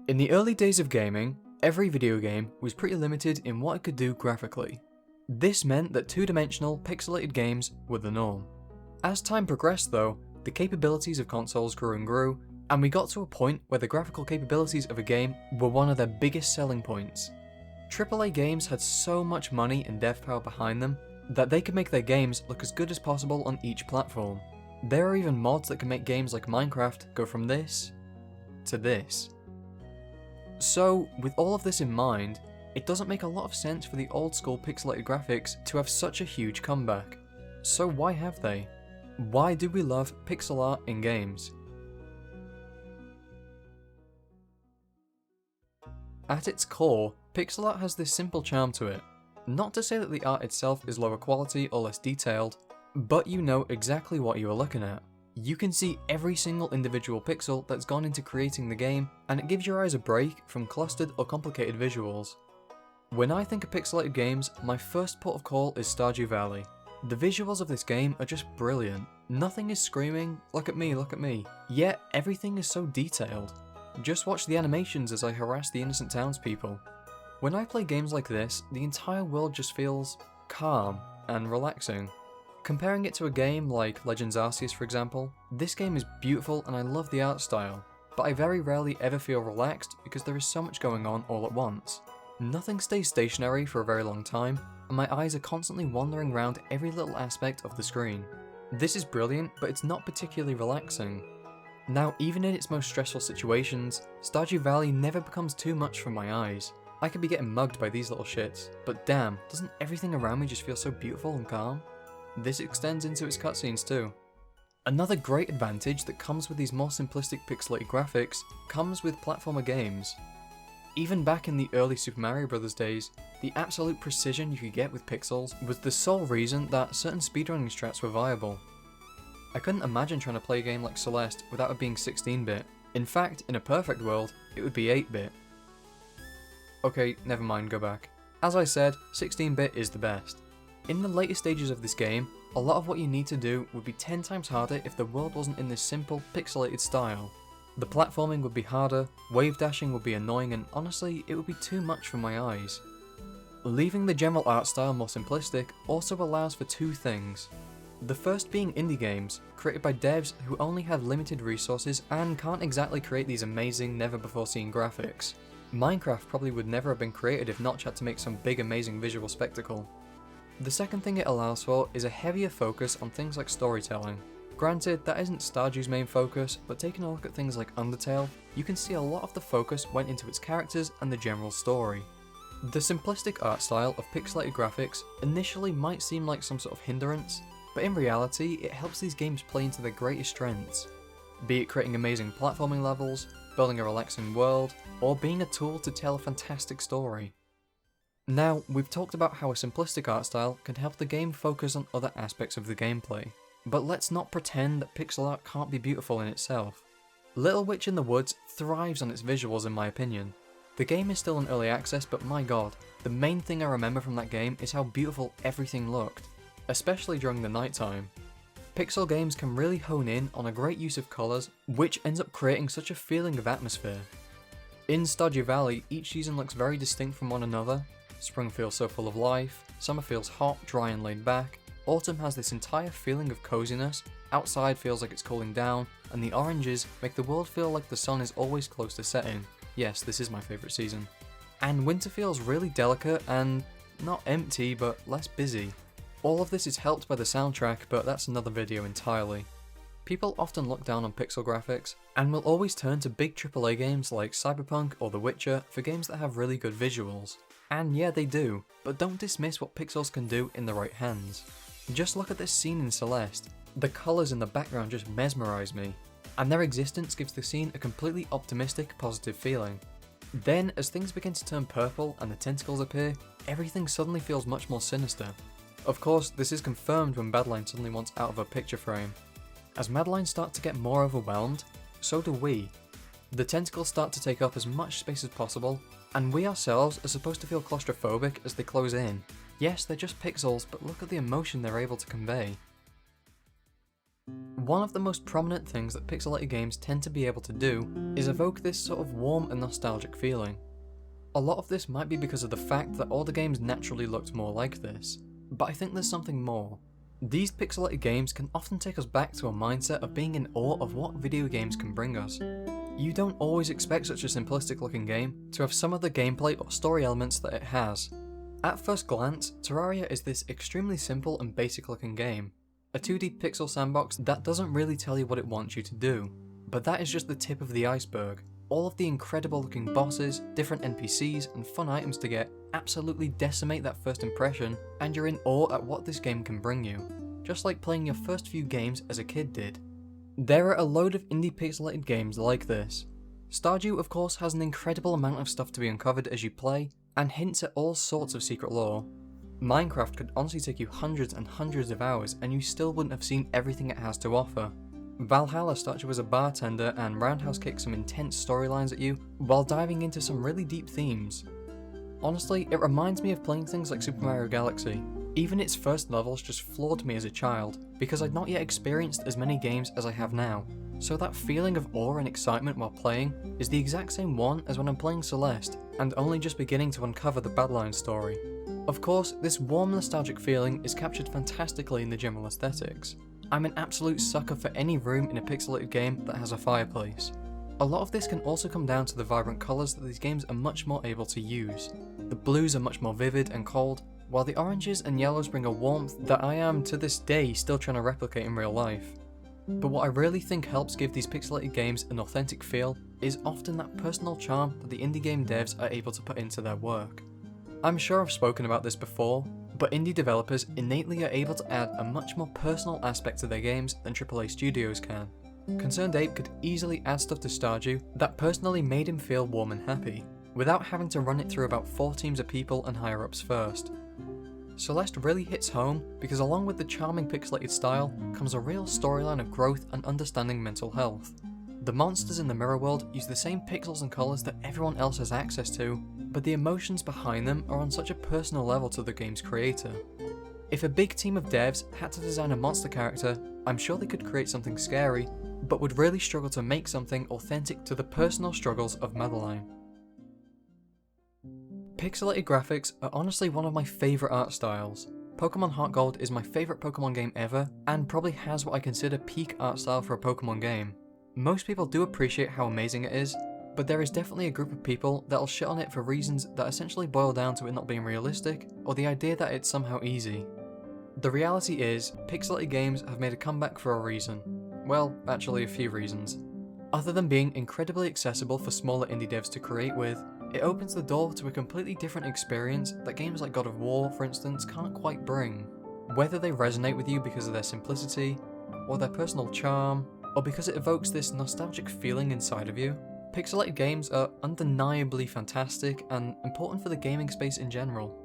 In the early days of gaming, every video game was pretty limited in what it could do graphically. This meant that two-dimensional, pixelated games were the norm. As time progressed though, the capabilities of consoles grew and grew, and we got to a point where the graphical capabilities of a game were one of their biggest selling points. AAA games had so much money and dev power behind them that they could make their games look as good as possible on each platform. There are even mods that can make games like Minecraft go from this to this. So, with all of this in mind, it doesn't make a lot of sense for the old school pixelated graphics to have such a huge comeback. So why have they? Why do we love pixel art in games? At its core, pixel art has this simple charm to it. Not to say that the art itself is lower quality or less detailed, but you know exactly what you are looking at. You can see every single individual pixel that's gone into creating the game, and it gives your eyes a break from clustered or complicated visuals. When I think of pixelated games, my first port of call is Stardew Valley. The visuals of this game are just brilliant. Nothing is screaming, look at me, yet everything is so detailed. Just watch the animations as I harass the innocent townspeople. When I play games like this, the entire world just feels calm and relaxing. Comparing it to a game like Legends Arceus for example, this game is beautiful and I love the art style, but I very rarely ever feel relaxed because there is so much going on all at once. Nothing stays stationary for a very long time, and my eyes are constantly wandering around every little aspect of the screen. This is brilliant, but it's not particularly relaxing. Now, even in its most stressful situations, Stardew Valley never becomes too much for my eyes. I could be getting mugged by these little shits, but damn, doesn't everything around me just feel so beautiful and calm? This extends into its cutscenes too. Another great advantage that comes with these more simplistic pixelated graphics comes with platformer games. Even back in the early Super Mario Bros. Days, the absolute precision you could get with pixels was the sole reason that certain speedrunning strats were viable. I couldn't imagine trying to play a game like Celeste without it being 16-bit. In fact, in a perfect world, it would be 8-bit. Okay, never mind, go back. As I said, 16-bit is the best. In the later stages of this game, a lot of what you need to do would be 10 times harder if the world wasn't in this simple, pixelated style. The platforming would be harder, wave dashing would be annoying, and honestly, it would be too much for my eyes. Leaving the general art style more simplistic also allows for two things. The first being indie games, created by devs who only have limited resources and can't exactly create these amazing, never-before-seen graphics. Minecraft probably would never have been created if Notch had to make some big amazing visual spectacle. The second thing it allows for is a heavier focus on things like storytelling. Granted, that isn't Stardew's main focus, but taking a look at things like Undertale, you can see a lot of the focus went into its characters and the general story. The simplistic art style of pixelated graphics initially might seem like some sort of hindrance, but in reality it helps these games play into their greatest strengths. Be it creating amazing platforming levels, building a relaxing world, or being a tool to tell a fantastic story. Now, we've talked about how a simplistic art style can help the game focus on other aspects of the gameplay, but let's not pretend that pixel art can't be beautiful in itself. Little Witch in the Woods thrives on its visuals in my opinion. The game is still in early access, but my god, the main thing I remember from that game is how beautiful everything looked, especially during the nighttime. Pixel games can really hone in on a great use of colours, which ends up creating such a feeling of atmosphere. In Stardew Valley, each season looks very distinct from one another. Spring feels so full of life, summer feels hot, dry and laid back, autumn has this entire feeling of coziness, outside feels like it's cooling down, and the oranges make the world feel like the sun is always close to setting. Yes, this is my favourite season. And winter feels really delicate and not empty, but less busy. All of this is helped by the soundtrack, but that's another video entirely. People often look down on pixel graphics, and will always turn to big AAA games like Cyberpunk or The Witcher for games that have really good visuals. And yeah, they do, but don't dismiss what pixels can do in the right hands. Just look at this scene in Celeste. The colours in the background just mesmerise me, and their existence gives the scene a completely optimistic, positive feeling. Then, as things begin to turn purple and the tentacles appear, everything suddenly feels much more sinister. Of course, this is confirmed when Madeline suddenly wants out of her picture frame. As Madeline starts to get more overwhelmed, so do we. The tentacles start to take up as much space as possible, and we ourselves are supposed to feel claustrophobic as they close in. Yes, they're just pixels, but look at the emotion they're able to convey. One of the most prominent things that pixelated games tend to be able to do is evoke this sort of warm and nostalgic feeling. A lot of this might be because of the fact that all the games naturally looked more like this, but I think there's something more. These pixelated games can often take us back to a mindset of being in awe of what video games can bring us. You don't always expect such a simplistic looking game to have some of the gameplay or story elements that it has. At first glance, Terraria is this extremely simple and basic looking game. A 2D pixel sandbox that doesn't really tell you what it wants you to do. But that is just the tip of the iceberg. All of the incredible looking bosses, different NPCs, and fun items to get absolutely decimate that first impression, and you're in awe at what this game can bring you. Just like playing your first few games as a kid did. There are a load of indie pixelated games like this. Stardew of course has an incredible amount of stuff to be uncovered as you play, and hints at all sorts of secret lore. Minecraft could honestly take you hundreds and hundreds of hours and you still wouldn't have seen everything it has to offer. Valhalla starts you as a bartender and roundhouse kicks some intense storylines at you while diving into some really deep themes. Honestly, it reminds me of playing things like Super Mario Galaxy. Even its first levels just floored me as a child, because I'd not yet experienced as many games as I have now. So that feeling of awe and excitement while playing is the exact same one as when I'm playing Celeste, and only just beginning to uncover the Madeline story. Of course, this warm nostalgic feeling is captured fantastically in the general aesthetics. I'm an absolute sucker for any room in a pixelated game that has a fireplace. A lot of this can also come down to the vibrant colours that these games are much more able to use. The blues are much more vivid and cold, while the oranges and yellows bring a warmth that I am to this day still trying to replicate in real life. But what I really think helps give these pixelated games an authentic feel is often that personal charm that the indie game devs are able to put into their work. I'm sure I've spoken about this before, but indie developers innately are able to add a much more personal aspect to their games than AAA studios can. Concerned Ape could easily add stuff to Stardew that personally made him feel warm and happy, without having to run it through about 4 teams of people and higher ups first. Celeste really hits home because along with the charming pixelated style comes a real storyline of growth and understanding mental health. The monsters in the mirror world use the same pixels and colours that everyone else has access to, but the emotions behind them are on such a personal level to the game's creator. If a big team of devs had to design a monster character, I'm sure they could create something scary, but would really struggle to make something authentic to the personal struggles of Madeline. Pixelated graphics are honestly one of my favourite art styles. Pokemon Heart Gold is my favourite Pokemon game ever, and probably has what I consider peak art style for a Pokemon game. Most people do appreciate how amazing it is, but there is definitely a group of people that'll shit on it for reasons that essentially boil down to it not being realistic, or the idea that it's somehow easy. The reality is, pixelated games have made a comeback for a reason. Well, actually a few reasons. Other than being incredibly accessible for smaller indie devs to create with, it opens the door to a completely different experience that games like God of War, for instance, can't quite bring. Whether they resonate with you because of their simplicity, or their personal charm, or because it evokes this nostalgic feeling inside of you, pixelated games are undeniably fantastic and important for the gaming space in general.